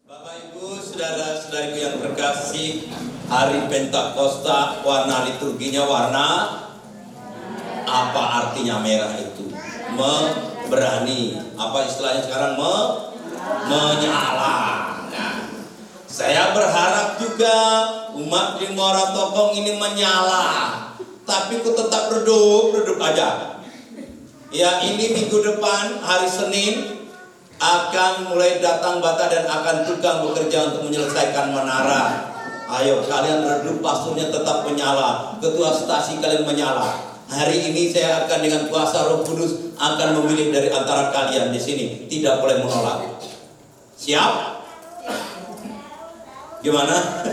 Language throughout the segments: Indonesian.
Bapak Ibu, saudara-saudariku yang terkasih, hari Pentakosta warna liturginya warna apa artinya merah itu? Berani. Apa istilahnya sekarang? Menyala. Nah, saya berharap juga umat di Muara Tokong ini menyala, tapi ku tetap redup aja. Ya, ini minggu depan hari Senin akan mulai datang bata dan akan tukang bekerja untuk menyelesaikan menara. Ayo kalian redup, pasturnya tetap menyala, ketua stasi kalian menyala. Hari ini saya akan dengan kuasa Roh Kudus akan memilih dari antara kalian di sini, tidak boleh menolak. Siap? Gimana?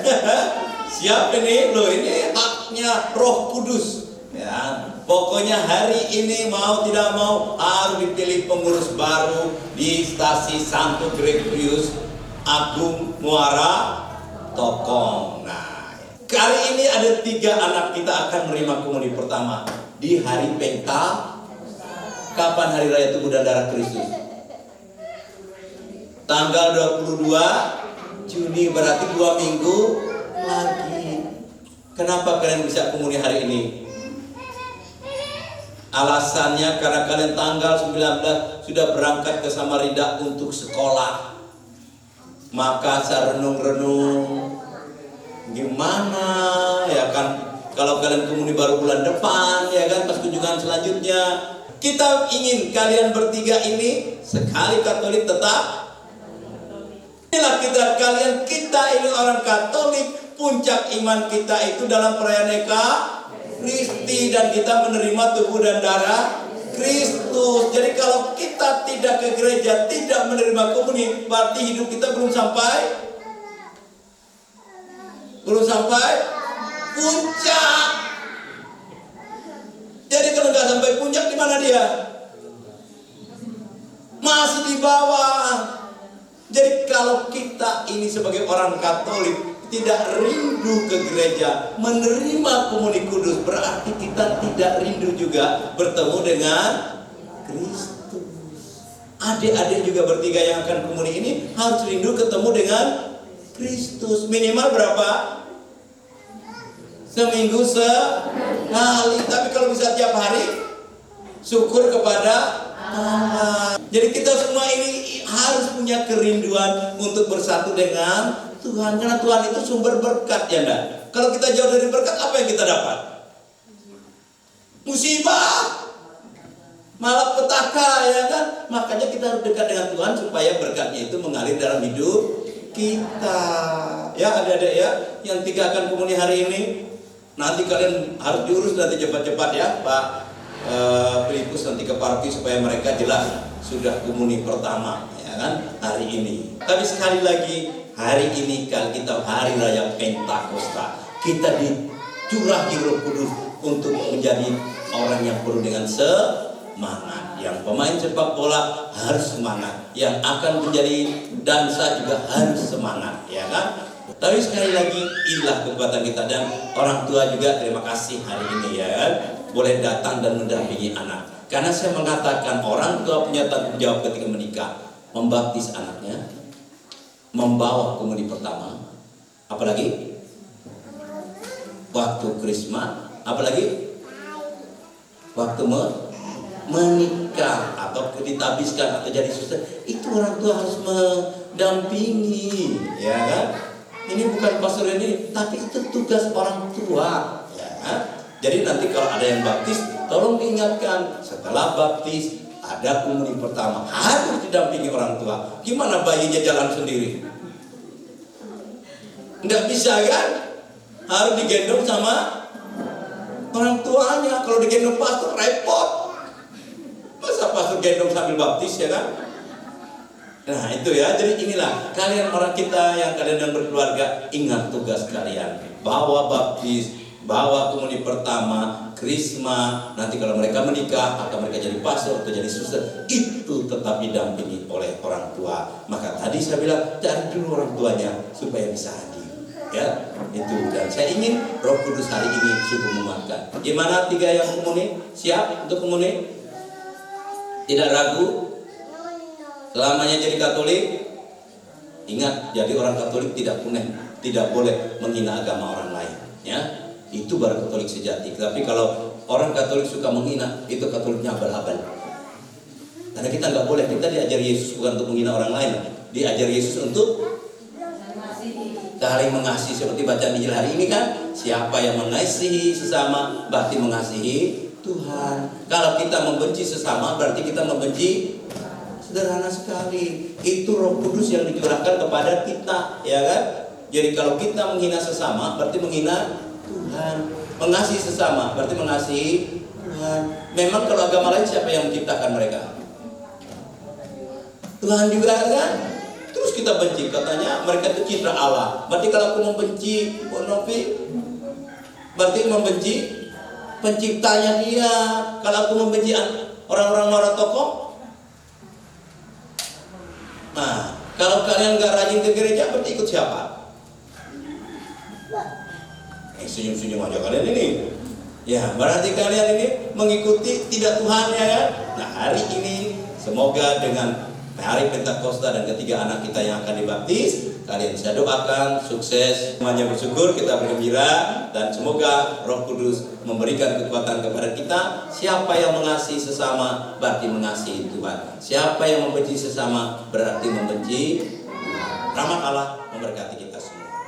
Siap ini? Loh, ini haknya Roh Kudus. Ya, pokoknya hari ini mau tidak mau harus dipilih pengurus baru di stasi Santo Gregorius Agung Muara Tokong. Nah, kali ini ada 3 anak kita akan menerima komuni pertama di hari Penta. Kapan hari raya tubuh dan darah Kristus? Tanggal 22 Juni, berarti 2 minggu lagi. Kenapa kalian bisa komuni hari ini? Alasannya karena kalian tanggal 19 sudah berangkat ke Samarinda untuk sekolah. Maka saya renung-renung, gimana ya kan, kalau kalian komuni baru bulan depan ya kan, pas kunjungan selanjutnya. Kita ingin kalian bertiga ini sekali Katolik tetap. Inilah kita ini orang Katolik. Puncak iman kita itu dalam perayaan Eka Kristi, dan kita menerima tubuh dan darah Kristus. Jadi kalau kita tidak ke gereja, tidak menerima komuni, berarti hidup kita belum sampai puncak. Jadi kalau nggak sampai puncak, di mana dia? Masih di bawah. Jadi kalau kita ini sebagai orang Katolik tidak rindu ke gereja, menerima komuni kudus, berarti kita tidak rindu juga bertemu dengan Kristus. Adik-adik juga bertiga yang akan komuni ini harus rindu ketemu dengan Kristus. Minimal berapa? Seminggu sekali. Tapi kalau bisa tiap hari, syukur kepada Allah. Jadi kita semua ini harus punya kerinduan untuk bersatu dengan Tuhan, karena Tuhan itu sumber berkat, ya enggak? Kalau kita jauh dari berkat, apa yang kita dapat? Musibah, malapetaka, ya kan? Makanya kita harus dekat dengan Tuhan supaya berkatnya itu mengalir dalam hidup kita. Ya adik-adik ya, yang 3 akan komuni hari ini, nanti kalian harus diurus nanti cepat-cepat ya, Pak Filipus nanti ke parti supaya mereka jelas sudah komuni pertama, ya kan, hari ini. Tapi sekali lagi, hari ini kan kita hari raya Pentakosta, kita dicurahi Roh Kudus untuk menjadi orang yang penuh dengan semangat. Yang pemain sepak bola harus semangat, yang akan menjadi dansa juga harus semangat, ya kan? Tapi sekali lagi, inilah kekuatan kita, dan orang tua juga terima kasih hari ini ya kan, boleh datang dan mendampingi anak. Karena saya mengatakan orang tua punya tanggung jawab ketika menikah, membaptis anaknya, membawa komuni pertama, apalagi waktu krisma, apalagi waktu menikah atau ditabiskan atau jadi suster. Itu orang tua harus mendampingi, ya kan? Ini bukan pastor ini, tapi itu tugas orang tua, ya kan? Jadi nanti kalau ada yang baptis, tolong diingatkan setelah baptis ada komuni pertama, harus didampingi orang tua. Gimana bayinya jalan sendiri? Nggak bisa kan? Harus digendong sama orang tuanya. Kalau digendong pastor repot. Masa pastor gendong sambil baptis, ya kan? Nah itu ya, jadi inilah kalian orang kita yang kalian yang berkeluarga, ingat tugas kalian. Bawa baptis, bawa komuni pertama, krisma, nanti kalau mereka menikah atau mereka jadi pastor atau jadi suster, itu tetap didampingi oleh orang tua. Maka tadi saya bilang, cari dulu orang tuanya supaya bisa hadir, ya itu. Dan saya ingin Roh Kudus hari ini sungguh menguatkan. Gimana 3 yang komuni? Siap untuk komuni? Tidak ragu? Selamanya jadi Katolik? Ingat, jadi orang Katolik tidak boleh menghina agama orang lain. Ya, itu baru Katolik sejati. Tapi kalau orang Katolik suka menghina, itu Katoliknya abal-abal. Karena kita nggak boleh. Kita diajar Yesus bukan untuk menghina orang lain. Diajar Yesus untuk saling mengasihi, seperti bacaan Injil hari ini kan, siapa yang mengasihi sesama berarti mengasihi Tuhan. Kalau kita membenci sesama berarti kita membenci. Sederhana sekali. Itu Roh Kudus yang dicurahkan kepada kita, ya kan? Jadi kalau kita menghina sesama berarti menghina Tuhan. Mengasihi sesama berarti mengasihi Tuhan. Memang kalau agama lain siapa yang menciptakan mereka? Tuhan juga kan? Terus kita benci, katanya mereka itu citra Allah. Berarti kalau aku membenci Novi, berarti membenci penciptanya dia. Kalau aku membenci orang-orang marah tokoh, nah, kalau kalian gak rajin ke gereja, berarti ikut siapa? Senyum-senyum aja kalian ini. Ya, berarti kalian ini mengikuti tidak Tuhan, ya kan? Nah, hari ini semoga dengan hari Pentakosta dan ketiga anak kita yang akan dibaptis, kalian saya doakan sukses, semuanya bersyukur, kita bergembira, dan semoga Roh Kudus memberikan kekuatan kepada kita. Siapa yang mengasihi sesama berarti mengasihi Tuhan. Siapa yang membenci sesama berarti membenci Tuhan. Rahmat Allah memberkati kita semua.